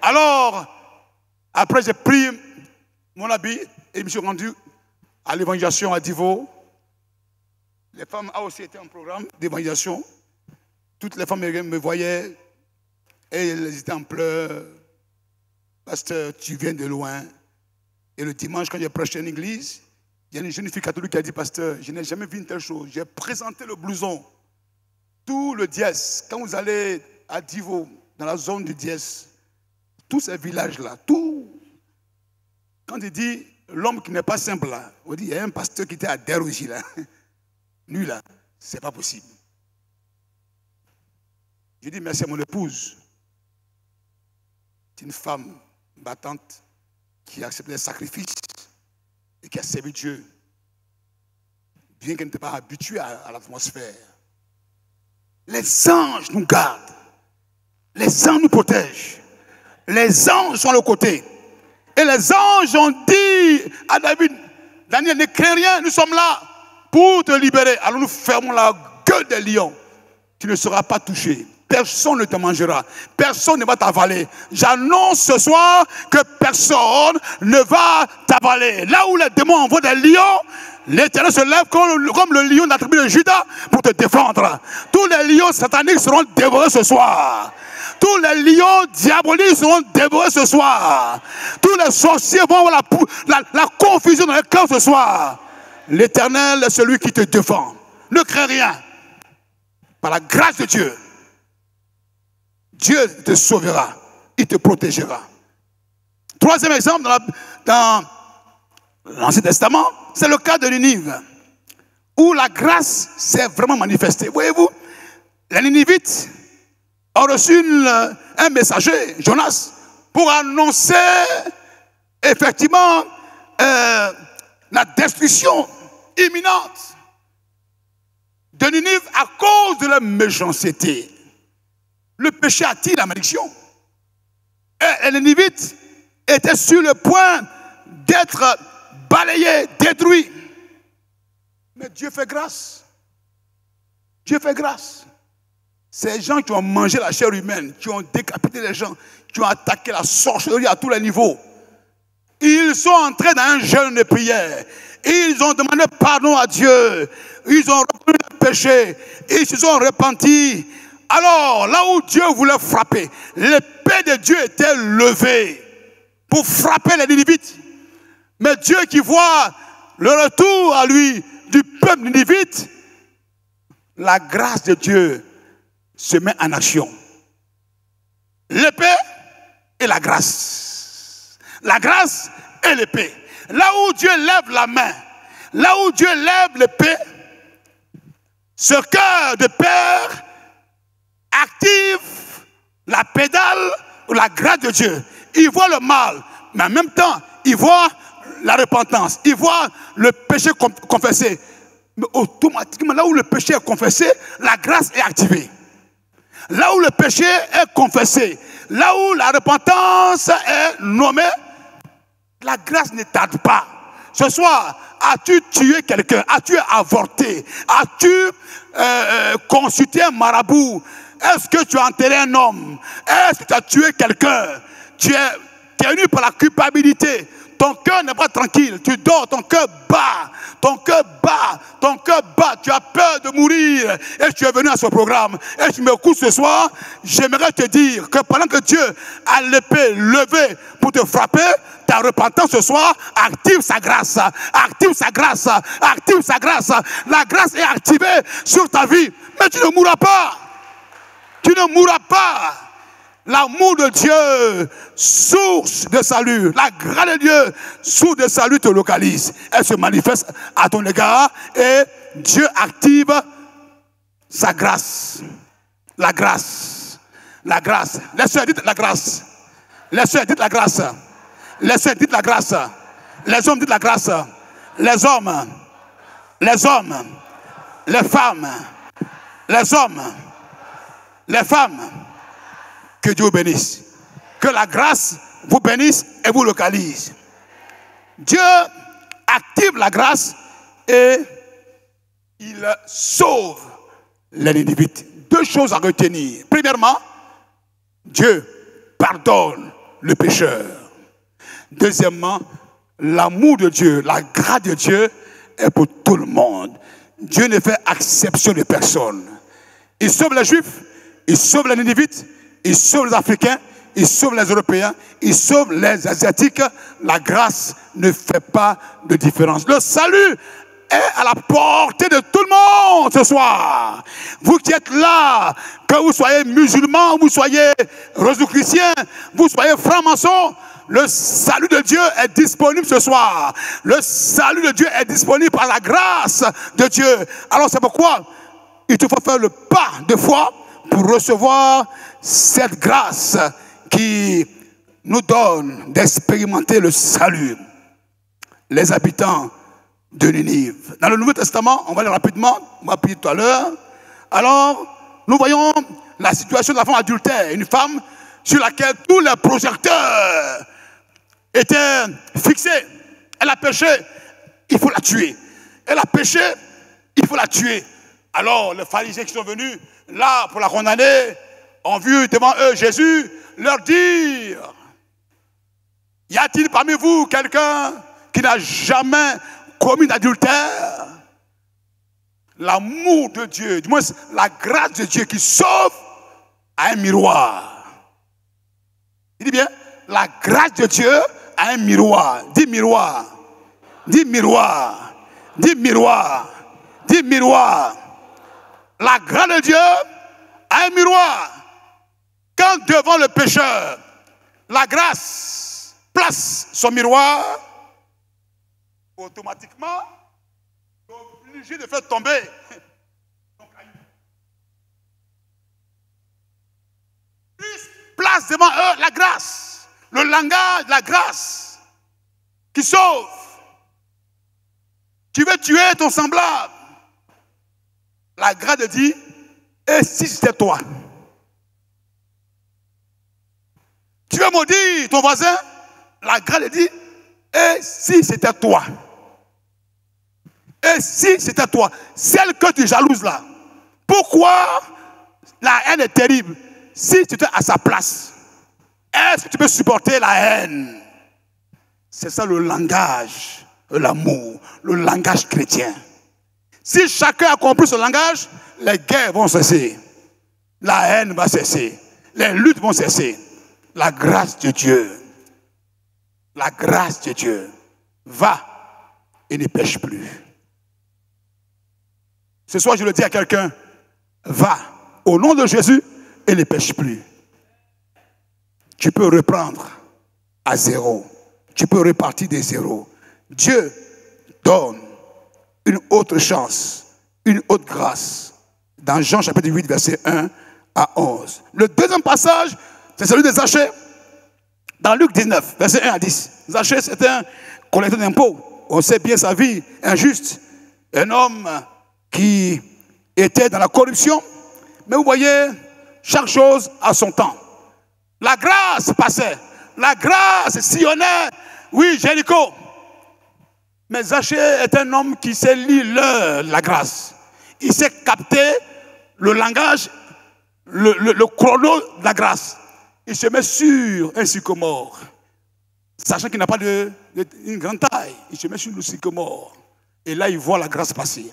Alors, après j'ai pris mon habit et je me suis rendu à l'évangélisation à Divo. Les femmes ont aussi été en programme d'évangélisation. Toutes les femmes me voyaient et elles étaient en pleurs. Pasteur, tu viens de loin. Et le dimanche, quand j'ai prêché en église, il y a une jeune fille catholique qui a dit, pasteur, je n'ai jamais vu une telle chose. J'ai présenté le blouson, tout le dièse. Quand vous allez à Divo, dans la zone du dièse, tous ces villages-là, tout. Quand il dit l'homme qui n'est pas simple là, on dit, il y a un pasteur qui était à Derougi là. Lui là, c'est pas possible. Je dis merci à mon épouse. C'est une femme battante qui a accepté les sacrifices et qui a servi Dieu, bien qu'elle n'était pas habituée à l'atmosphère. Les anges nous gardent. Les anges nous protègent. Les anges sont à nos côtés. Et les anges ont dit à David, Daniel, ne crains rien, nous sommes là pour te libérer. Alors nous fermons la gueule des lions. Tu ne seras pas touché. Personne ne te mangera. Personne ne va t'avaler. J'annonce ce soir que personne ne va t'avaler. Là où les démons envoient des lions, l'Éternel se lève comme le lion de la tribu de Juda pour te défendre. Tous les lions sataniques seront dévorés ce soir. Tous les lions diaboliques seront dévorés ce soir. Tous les sorciers vont avoir la confusion dans le cœur ce soir. L'Éternel est celui qui te défend. Ne crains rien. Par la grâce de Dieu, Dieu te sauvera. Il te protégera. Troisième exemple dans l'Ancien Testament, c'est le cas de Ninive, où la grâce s'est vraiment manifestée. Voyez-vous, les Ninivites ont reçu un messager, Jonas, pour annoncer effectivement la destruction imminente de Ninive à cause de leur méchanceté. Le péché attire la malédiction. Et les Ninivites étaient sur le point d'être balayés, détruits. Mais Dieu fait grâce. Dieu fait grâce. Ces gens qui ont mangé la chair humaine, qui ont décapité les gens, qui ont attaqué la sorcellerie à tous les niveaux, ils sont entrés dans un jeûne de prière. Ils ont demandé pardon à Dieu. Ils ont reconnu le péché. Ils se sont repentis. Alors, là où Dieu voulait frapper, l'épée de Dieu était levée pour frapper les Ninivites. Mais Dieu qui voit le retour à lui du peuple ninivites, la grâce de Dieu se met en action. L'épée et la grâce. La grâce et l'épée. Là où Dieu lève la main, là où Dieu lève l'épée, ce cœur de père active la pédale ou la grâce de Dieu. Il voit le mal, mais en même temps, il voit la repentance, il voit le péché confessé. Mais automatiquement, là où le péché est confessé, la grâce est activée. Là où le péché est confessé, là où la repentance est nommée, la grâce ne tarde pas. Ce soir, as-tu tué quelqu'un? As-tu avorté? As-tu consulté un marabout? Est-ce que tu as enterré un homme? Est-ce que tu as tué quelqu'un? Tu es tenu par la culpabilité. Ton cœur n'est pas tranquille. Tu dors, ton cœur bat. Ton cœur bat. Ton cœur bat. Tu as peur de mourir. Et tu es venu à ce programme. Et tu m'écoutes ce soir. J'aimerais te dire que pendant que Dieu a l'épée levée pour te frapper, ta repentance ce soir active sa grâce. Active sa grâce. Active sa grâce. La grâce est activée sur ta vie. Mais tu ne mourras pas. Tu ne mourras pas. L'amour de Dieu, source de salut. La grâce de Dieu, source de salut te localise. Elle se manifeste à ton égard et Dieu active sa grâce. La grâce. La grâce. Les sœurs, dites la grâce. Les sœurs, dites la grâce. Les sœurs, dites la grâce. Les hommes, dites la grâce. Les hommes. Les hommes. Les femmes. Les hommes. Les femmes. Que Dieu vous bénisse. Que la grâce vous bénisse et vous localise. Dieu active la grâce et il sauve les Ninivites. Deux choses à retenir. Premièrement, Dieu pardonne le pécheur. Deuxièmement, l'amour de Dieu, la grâce de Dieu est pour tout le monde. Dieu ne fait exception de personne. Il sauve les Juifs, il sauve les Ninivites, il sauve les Africains, il sauve les Européens, il sauve les Asiatiques. La grâce ne fait pas de différence. Le salut est à la portée de tout le monde ce soir. Vous qui êtes là, que vous soyez musulmans, vous soyez chrétiens, vous soyez francs-maçons, le salut de Dieu est disponible ce soir. Le salut de Dieu est disponible par la grâce de Dieu. Alors c'est pourquoi il te faut faire le pas de foi pour recevoir cette grâce qui nous donne d'expérimenter le salut. Les habitants de Ninive. Dans le Nouveau Testament, on va aller rapidement, on va prier tout à l'heure. Alors, nous voyons la situation de la femme adultère, une femme sur laquelle tous les projecteurs étaient fixés. Elle a péché, il faut la tuer. Elle a péché, il faut la tuer. Alors, les pharisiens qui sont venus là pour la condamner ont vu devant eux Jésus leur dire: y a-t-il parmi vous quelqu'un qui n'a jamais commis d'adultère? L'amour de Dieu, du moins la grâce de Dieu qui sauve, a un miroir. Il dit bien, la grâce de Dieu a un miroir. Dis miroir. Dis miroir. Dis miroir. Dis miroir. La grâce de Dieu a un miroir. Quand devant le pécheur, la grâce place son miroir, automatiquement, il est obligé de faire tomber. Plus place devant eux la grâce, le langage de la grâce qui sauve. Tu veux tuer ton semblable. La grâce de Dieu, et si c'était toi? Tu veux maudire ton voisin? La grâce de Dieu, et si c'était toi? Et si c'était toi? Celle que tu jalouses là. Pourquoi la haine est terrible? Si tu étais à sa place, est-ce que tu peux supporter la haine? C'est ça le langage de l'amour, le langage chrétien. Si chacun a compris ce langage, les guerres vont cesser. La haine va cesser. Les luttes vont cesser. La grâce de Dieu. La grâce de Dieu. va et ne pêche plus. Ce soir, je le dis à quelqu'un, va au nom de Jésus et ne pêche plus. Tu peux reprendre à zéro. Tu peux repartir des zéros. Dieu donne une autre chance, une autre grâce. Dans Jean chapitre 8, verset 1 à 11. Le deuxième passage, c'est celui de Zachée. Dans Luc 19, verset 1 à 10. Zachée, c'était un collecteur d'impôts. On sait bien sa vie injuste. Un homme qui était dans la corruption. Mais vous voyez, chaque chose a son temps. La grâce passait. La grâce sillonnait. Oui, Jéricho. Mais Zachée est un homme qui sait lire la grâce. Il sait capter le langage, le chrono de la grâce. Il se met sur un sycomore. Sachant qu'il n'a pas une grande taille. Il se met sur le sycomore. Et là, il voit la grâce passer.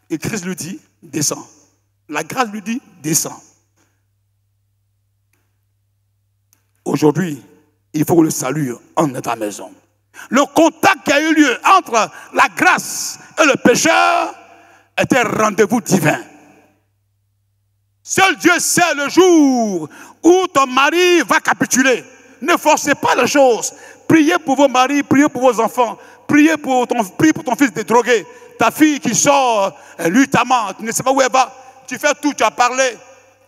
Et Christ lui dit, descends. La grâce lui dit, descends. Aujourd'hui, il faut que le salut entre dans ta maison. Le contact qui a eu lieu entre la grâce et le pécheur était un rendez-vous divin. Seul Dieu sait le jour où ton mari va capituler. Ne forcez pas les choses. Priez pour vos maris, priez pour vos enfants, priez pour ton fils dédrogué, ta fille qui sort nuitamment, tu ne sais pas où elle va. Tu fais tout, tu as parlé,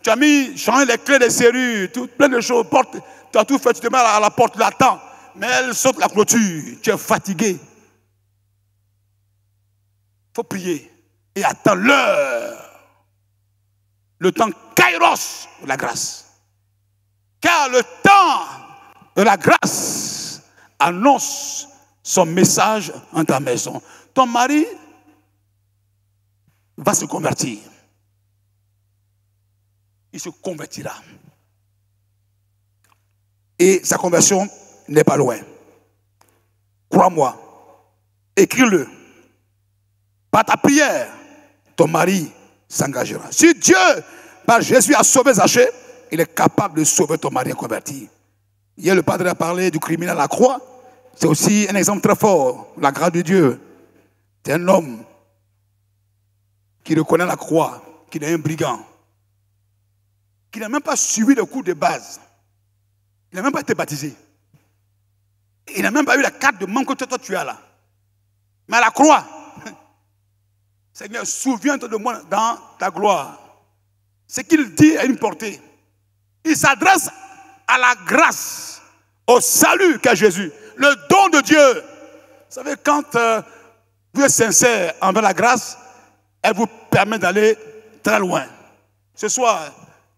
tu as changé les clés des serrures, plein de choses, tu as tout fait, tu te mets à la porte, tu l'attends, mais elle saute la clôture, tu es fatigué. Il faut prier et attendre l'heure. Le temps kairos de la grâce. Car le temps de la grâce annonce son message en ta maison. Ton mari va se convertir. Il se convertira. Et sa conversion n'est pas loin. Crois-moi. Écris-le. Par ta prière, ton mari s'engagera. Si Dieu, par Jésus, a sauvé Zachée, il est capable de sauver ton mari converti. Hier, le padre a parlé du criminel à la croix. C'est aussi un exemple très fort. La grâce de Dieu. C'est un homme qui reconnaît la croix, qu'il est un brigand, qui n'a même pas suivi le cours de base. Il n'a même pas été baptisé. Il n'a même pas eu la carte de membre que toi tu as là. Mais à la croix, Seigneur, souviens-toi de moi dans ta gloire. Ce qu'il dit a une portée. Il s'adresse à la grâce, au salut qu'a Jésus, le don de Dieu. Vous savez, quand vous êtes sincère envers la grâce, elle vous permet d'aller très loin. Ce soir,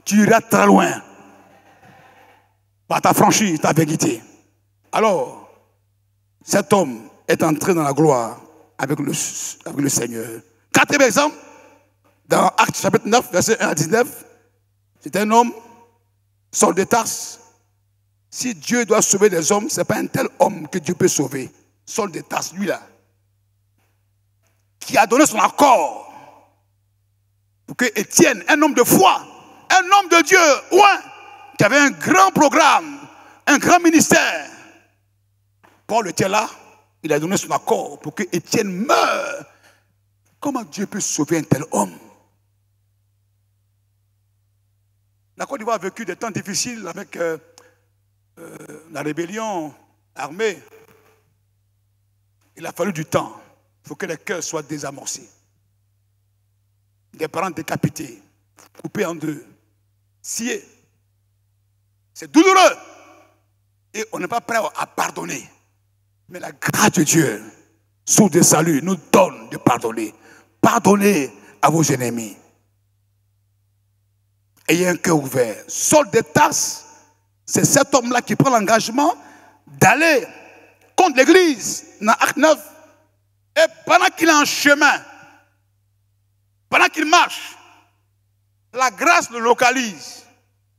tu iras très loin par ta franchise, ta vérité. Alors, cet homme est entré dans la gloire avec le Seigneur. Quatrième exemple, dans Actes chapitre 9, verset 1 à 19, c'est un homme, Saul de Tarse. Si Dieu doit sauver des hommes, ce n'est pas un tel homme que Dieu peut sauver. Saul de Tarse, lui là, qui a donné son accord pour que Étienne, un homme de foi, un homme de Dieu, ouais, qui avait un grand programme, un grand ministère. Paul était là, il a donné son accord pour que Étienne meure. Comment Dieu peut sauver un tel homme? La Côte d'Ivoire a vécu des temps difficiles avec la rébellion armée. Il a fallu du temps. Il faut que les cœurs soient désamorcés. Des parents décapités, coupés en deux, sciés. C'est douloureux. Et on n'est pas prêt à pardonner. Mais la grâce de Dieu, sous des saluts, nous donne de pardonner. Pardonnez à vos ennemis. Ayez un cœur ouvert. Saul de Tarse, c'est cet homme-là qui prend l'engagement d'aller contre l'église dans Acte 9. Et pendant qu'il est en chemin, pendant qu'il marche, la grâce le localise.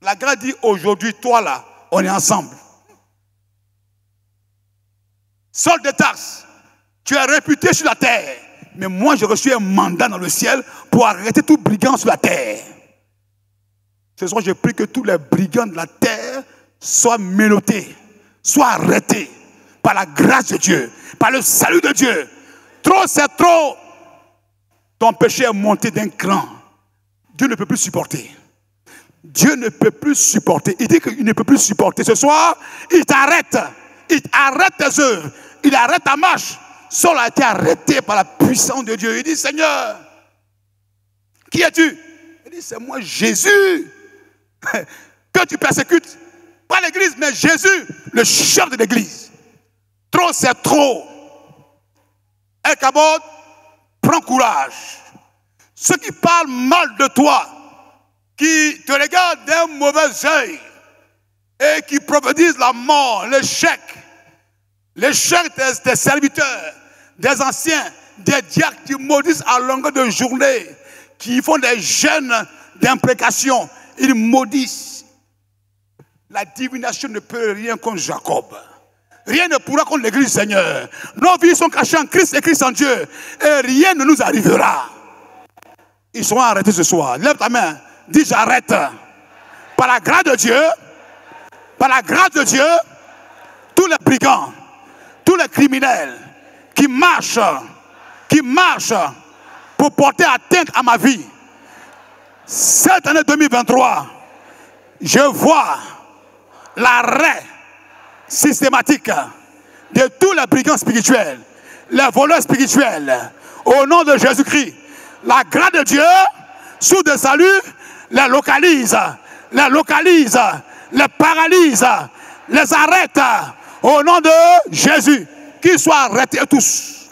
La grâce dit aujourd'hui, toi là, on est ensemble. Saul de Tarse, tu es réputé sur la terre. Mais moi, j'ai reçu un mandat dans le ciel pour arrêter tout brigand sur la terre. Ce soir, je prie que tous les brigands de la terre soient menottés, soient arrêtés par la grâce de Dieu. par le salut de Dieu. Trop, c'est trop. Ton péché est monté d'un cran. Dieu ne peut plus supporter. Dieu ne peut plus supporter. Il dit qu'il ne peut plus supporter. Ce soir, il t'arrête. Il arrête tes œuvres. Il arrête ta marche. Saul a été arrêté par la puissance de Dieu. Il dit, Seigneur, qui es-tu? Il dit, c'est moi, Jésus, que tu persécutes. Pas l'église, mais Jésus, le chef de l'église. Trop, c'est trop. Ekabod, prends courage. Ceux qui parlent mal de toi, qui te regardent d'un mauvais œil et qui prophétisent la mort, l'échec des serviteurs, des anciens, des diacres qui maudissent à longueur de journée, qui font des jeûnes d'imprécation, ils maudissent. La divination ne peut rien contre Jacob. Rien ne pourra contre l'église du Seigneur. Nos vies sont cachées en Christ et Christ en Dieu. Et rien ne nous arrivera. Ils seront arrêtés ce soir. Lève ta main. Dis j'arrête. Par la grâce de Dieu, tous les brigands, tous les criminels qui marchent pour porter atteinte à ma vie. Cette année 2023, je vois l'arrêt systématique de tous les brigands spirituels, les voleurs spirituels, au nom de Jésus-Christ. La grâce de Dieu, sous de salut, les localise, les paralyse, les arrête, au nom de Jésus. Qu'ils soient arrêtés tous.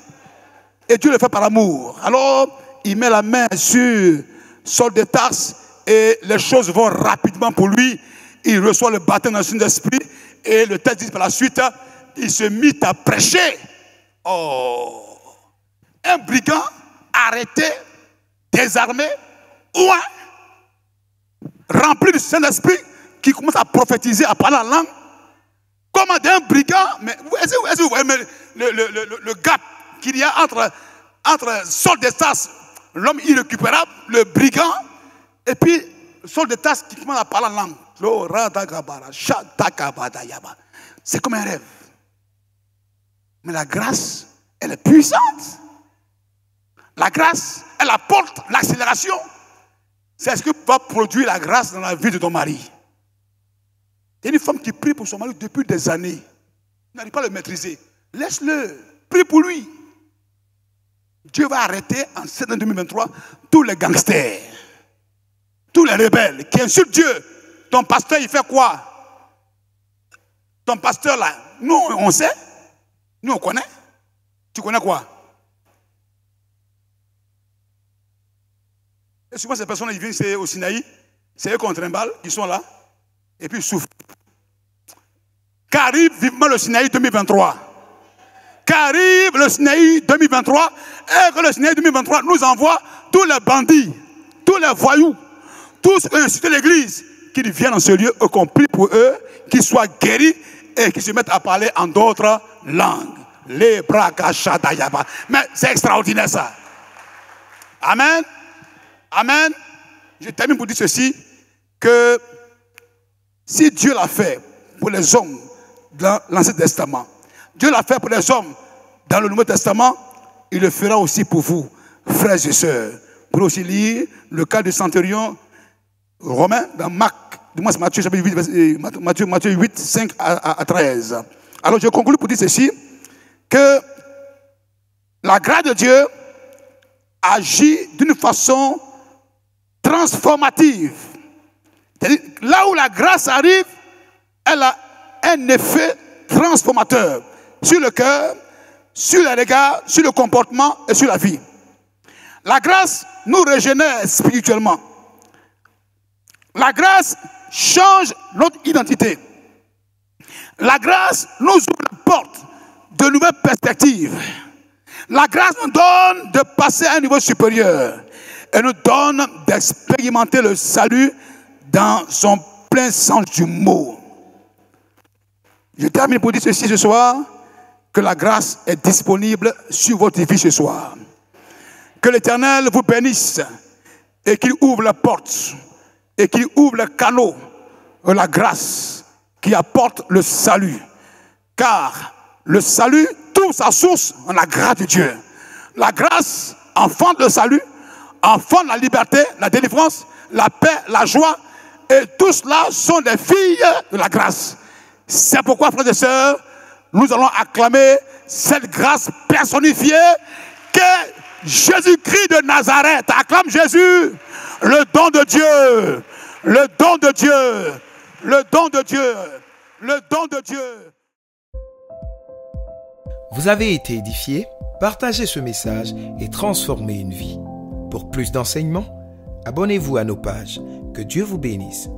Et Dieu le fait par amour. Alors, il met la main sur Saul de Tarse et les choses vont rapidement pour lui. Il reçoit le baptême dans le Saint-Esprit. Et le texte dit par la suite, il se mit à prêcher. Oh! Un brigand arrêté, désarmé, ouin, rempli du Saint-Esprit, qui commence à prophétiser, à parler en langue. Comme un brigand, mais est-ce que vous voyez le gap qu'il y a entre Saul de Tarse, l'homme irrécupérable, le brigand, et puis Saul de Tarse qui commence à parler en langue. C'est comme un rêve. Mais la grâce, elle est puissante. La grâce, elle apporte l'accélération. C'est ce que va produire la grâce dans la vie de ton mari. Il y a une femme qui prie pour son mari depuis des années. Il n'arrive pas à le maîtriser. Laisse-le. Prie pour lui. Dieu va arrêter en cette année 2023 tous les gangsters, tous les rebelles qui insultent Dieu. Ton pasteur, il fait quoi? Ton pasteur là, nous on sait, nous on connaît. Tu connais quoi? Et souvent ces personnes, ils viennent au Sinaï, c'est eux qu'on trimballe, ils sont là, et puis ils souffrent. Qu'arrive vivement le Sinaï 2023. Qu'arrive le Sinaï 2023, et que le Sinaï 2023 nous envoie tous les bandits, tous les voyous, tous ceux qui ont insulté l'église, qu'ils viennent dans ce lieu, qu'on prie pour eux, qu'ils soient guéris et qu'ils se mettent à parler en d'autres langues. Les brakashadayaba. Mais c'est extraordinaire ça. Amen. Amen. Je termine pour dire ceci, que si Dieu l'a fait pour les hommes dans l'Ancien Testament, Dieu l'a fait pour les hommes dans le Nouveau Testament, il le fera aussi pour vous, frères et sœurs. Pour aussi lire le cas du centurion romain dans Matthieu 8, 5 à 13. Alors je conclue pour dire ceci, que la grâce de Dieu agit d'une façon transformative. C'est-à-dire, là où la grâce arrive, elle a un effet transformateur sur le cœur, sur les regards, sur le comportement et sur la vie. La grâce nous régénère spirituellement. La grâce change notre identité. La grâce nous ouvre la porte de nouvelles perspectives. La grâce nous donne de passer à un niveau supérieur et nous donne d'expérimenter le salut dans son plein sens du mot. Je termine pour dire ceci ce soir, que la grâce est disponible sur votre vie ce soir. Que l'Éternel vous bénisse et qu'il ouvre la porte et qu'il ouvre le canot de la grâce qui apporte le salut. Car le salut, tout trouve sa source dans la grâce de Dieu. La grâce enfante le salut, enfante la liberté, la délivrance, la paix, la joie. Et tout cela sont des filles de la grâce. C'est pourquoi, frères et sœurs, nous allons acclamer cette grâce personnifiée qu'est Jésus-Christ de Nazareth. Acclame Jésus, le don de Dieu, le don de Dieu, le don de Dieu, le don de Dieu. Vous avez été édifié? Partagez ce message et transformez une vie. Pour plus d'enseignements, abonnez-vous à nos pages. Que Dieu vous bénisse.